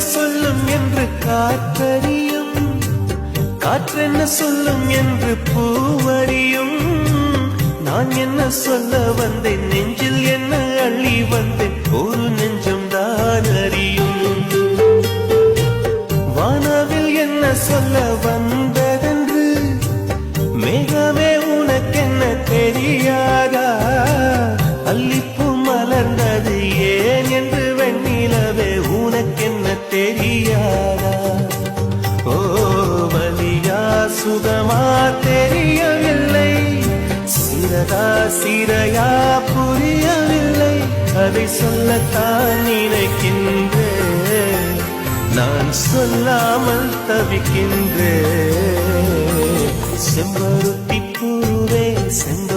சொல்லும் என்று காற்றறியும், காற்றென்ன சொல்லும் என்று பூவறியும். நான் என்ன சொல்ல வந்தேன், நெஞ்சில் என்ன அள்ளி வந்தேன், ஒரு நெஞ்சம் தான் அறியும். வானவில் என்ன சொல்ல வந்ததென்று மேகமே உனக்கென்ன தெரியாதா? அல்லிப்பூ மலர்ந்தது ஏன் என்று வெண்ணிலவே உனக்கென்ன தெரியாதா? ஓ வலியா சுகமா தெரியவில்லை, சிறதா சிறையா புரியவில்லை. அதை சொல்லத்தான் நினைக்கின்றேன், நான் சொல்லாமல் தவிக்கின்றேன். செம்பருத்தி பூவே செம்ப